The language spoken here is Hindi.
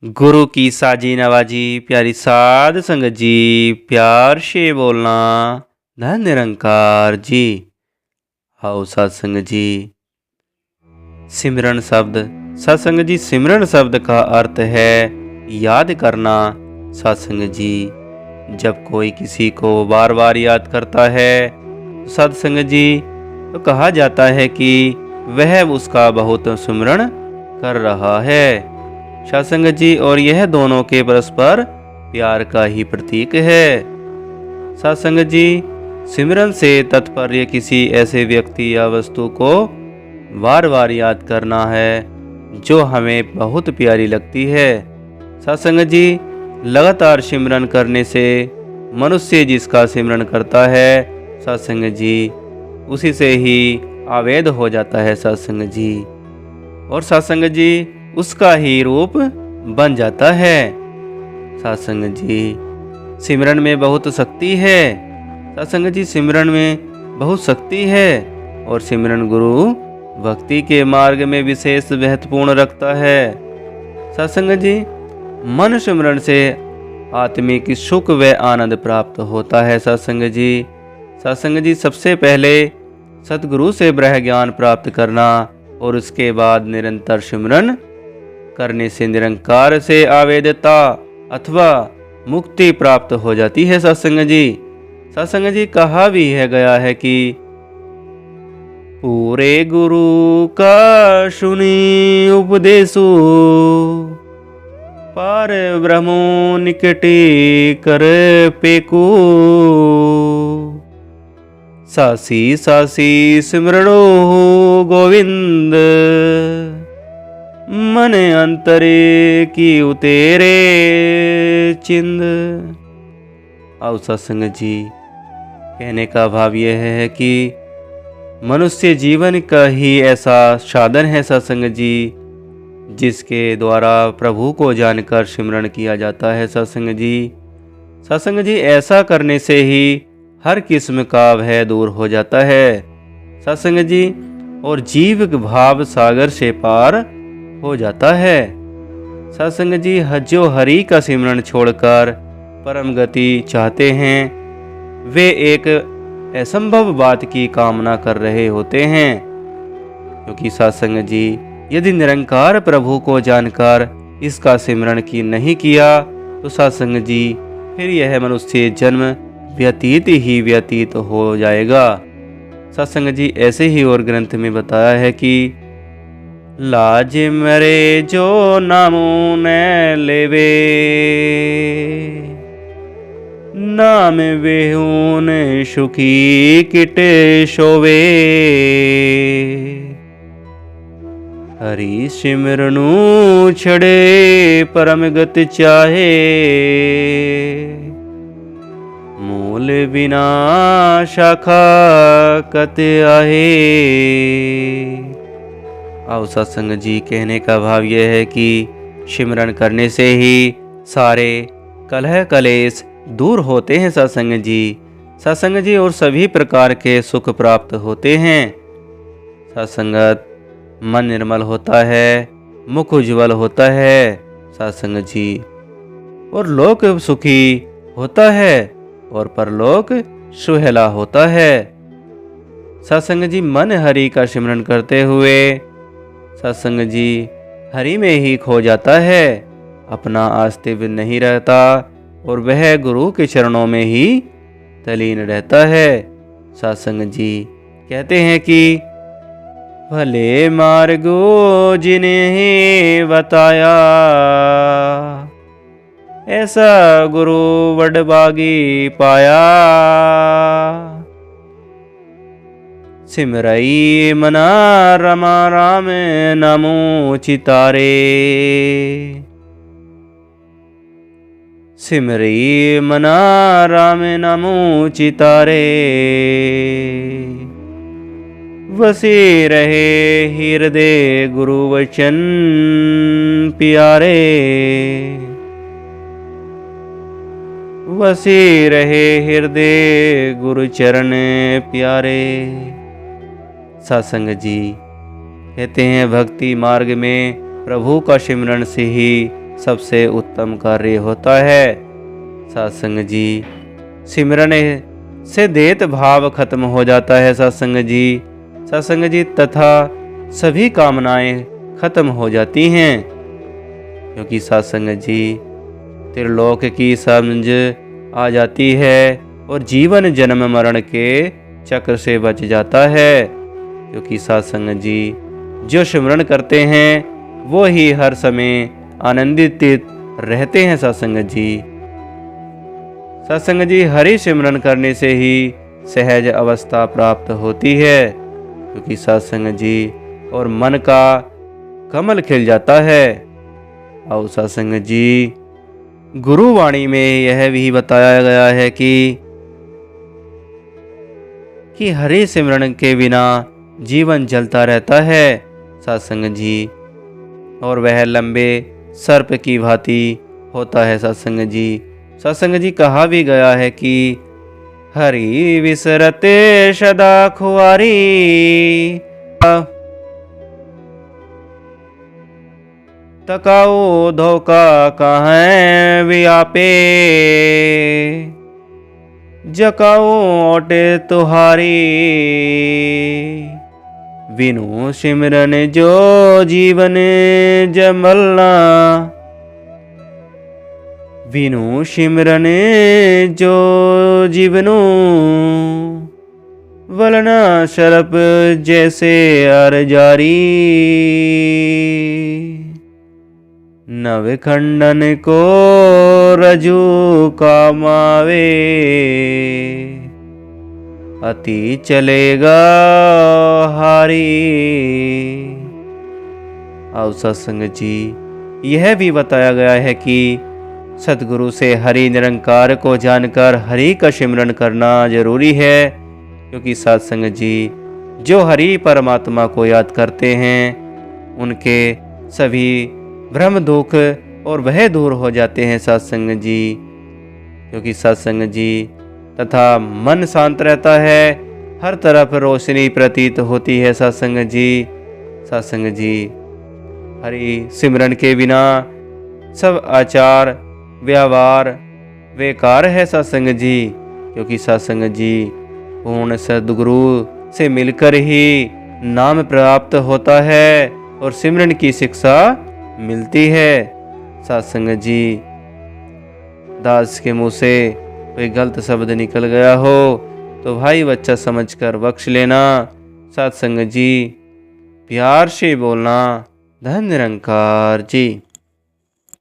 गुरु की साजी नवाजी प्यारी साध संगत जी, प्यार से बोलना। धन निरंकार जी। आओ सत्संग जी, सिमरन शब्द। सत्संग जी, सिमरन शब्द का अर्थ है याद करना। सत्संग जी, जब कोई किसी को बार बार याद करता है सत्संग जी, तो कहा जाता है कि वह उसका बहुत सिमरन कर रहा है। सत्संग जी, और यह दोनों के परस्पर प्यार का ही प्रतीक है। सत्संग जी, सिमरन से तात्पर्य किसी ऐसे व्यक्ति या वस्तु को बार बार याद करना है जो हमें बहुत प्यारी लगती है। सत्संग जी, लगातार सिमरन करने से मनुष्य जिसका सिमरन करता है सत्संग जी, उसी से ही आवेद हो जाता है सत्संग जी, और सत्संग जी उसका ही रूप बन जाता है। सत्संग जी, सिमरन में बहुत शक्ति है। सत्संग जी, सिमरन में बहुत शक्ति है, और सिमरन गुरु भक्ति के मार्ग में विशेष महत्वपूर्ण रखता है। सत्संग जी, मन सिमरन से आत्मिक सुख व आनंद प्राप्त होता है। सत्संग जी, सत्संग जी, सबसे पहले सतगुरु से ब्रह्म ज्ञान प्राप्त करना और उसके बाद निरंतर सिमरन करने से निरंकार से आवेदता अथवा मुक्ति प्राप्त हो जाती है। सत्संग जी, सत्संग जी, कहा भी है गया है कि पूरे गुरु का सुनी उपदेशु, पार ब्रह्मो निकटे कर पेकू, सासी सासी सिमरणो गोविंद, मन अंतरे की उतेरे चिंद। आओ सत्संग जी, कहने का भाव यह है कि मनुष्य जीवन का ही ऐसा साधन है सत्संग जी, जिसके द्वारा प्रभु को जानकर सिमरन किया जाता है। सत्संग जी, सत्संग जी, ऐसा करने से ही हर किस्म का भय दूर हो जाता है। सत्संग जी, और जीव भाव सागर से पार हो जाता है। सत्संग जी, जो हरि का सिमरन छोड़कर परम गति चाहते हैं, वे एक असंभव बात की कामना कर रहे होते हैं, क्योंकि सत्संग जी, यदि निरंकार प्रभु को जानकर इसका सिमरन की नहीं किया तो सत्संग जी, फिर यह मनुष्य जन्म व्यतीत ही व्यतीत हो जाएगा। सत्संग जी, ऐसे ही और ग्रंथ में बताया है कि लाज मरे जो नामो न लेवे, नाम बेहून सुखी किट शोवे, हरि सिमरनु छड़े परम गति चाहे, मूल बिना शाखा कत आहे। आओ सत्संग जी, कहने का भाव यह है कि सिमरन करने से ही सारे कलह कलेश दूर होते हैं। सत्संग जी, सत्संग जी, और सभी प्रकार के सुख प्राप्त होते हैं। सत्संगत मन निर्मल होता है, मुख उज्ज्वल होता है सत्संग जी, और लोक सुखी होता है और परलोक सुहेला होता है। सत्संग जी, मन हरि का सिमरन करते हुए सत्संग जी हरि में ही खो जाता है, अपना अस्तित्व नहीं रहता, और वह गुरु के चरणों में ही तलीन रहता है। सत्संग जी कहते हैं कि भले मार्गो जिन्हें बताया, ऐसा गुरु वडभागी पाया, सिमरई मना रमा राम नामो चितारे, सिमरई मना राम नामो चितारे, वसे रहे हृदय गुरु वचन प्यारे, वसे रहे हृदय गुरु चरण प्यारे। सत्संग जी कहते हैं, भक्ति मार्ग में प्रभु का सिमरन से ही सबसे उत्तम कार्य होता है। सत्संग जी, सिमरन से देत भाव खत्म हो जाता है सत्संग जी। सत्संग जी, तथा सभी कामनाएं खत्म हो जाती हैं, क्योंकि सत्संग जी त्रिलोक की समझ आ जाती है और जीवन जन्म मरण के चक्र से बच जाता है। क्योंकि सत्संग जी जो सिमरन करते हैं वो ही हर समय आनंदित रहते हैं। सत्संग जी, सत्संग जी, हरि सिमरन करने से ही सहज अवस्था प्राप्त होती है, क्योंकि सत्संग जी और मन का कमल खिल जाता है। और सत्संग जी, गुरुवाणी में यह भी बताया गया है कि हरि सिमरन के बिना जीवन जलता रहता है सत्संग जी, और वह लंबे सर्प की भांति होता है सत्संग जी। सत्संग जी, कहा भी गया है कि हरि विसरते सदा खुआरी, तकाओ धोखा कहाँ व्यापे, जकाओ ओटे तुहारी, बिनु सिमरन जो जीवन जमलना, बिनु सिमरन जो जीवनो वलना शरप जैसे अर जारी, नव खंडन को रजू कामावे, अति चलेगा हारी। और सत्संग जी, यह भी बताया गया है कि सतगुरु से हरि निरंकार को जानकर हरि का सिमरन करना जरूरी है, क्योंकि सत्संग जी जो हरि परमात्मा को याद करते हैं उनके सभी भ्रम दुख और वह दूर हो जाते हैं सत्संग जी। क्योंकि सत्संग जी तथा मन शांत रहता है, हर तरफ रोशनी प्रतीत होती है सत्संग जी। सत्संग जी, हरि सिमरन के बिना सब आचार व्यवहार बेकार है सत्संग जी, क्योंकि सत्संग जी पूर्ण सद्गुरु से मिलकर ही नाम प्राप्त होता है और सिमरन की शिक्षा मिलती है। सत्संग जी, दास के मुंह से कोई गलत शब्द निकल गया हो तो भाई बच्चा समझकर बख्श लेना। सत्संग जी, प्यार से बोलना। धन निरंकार जी।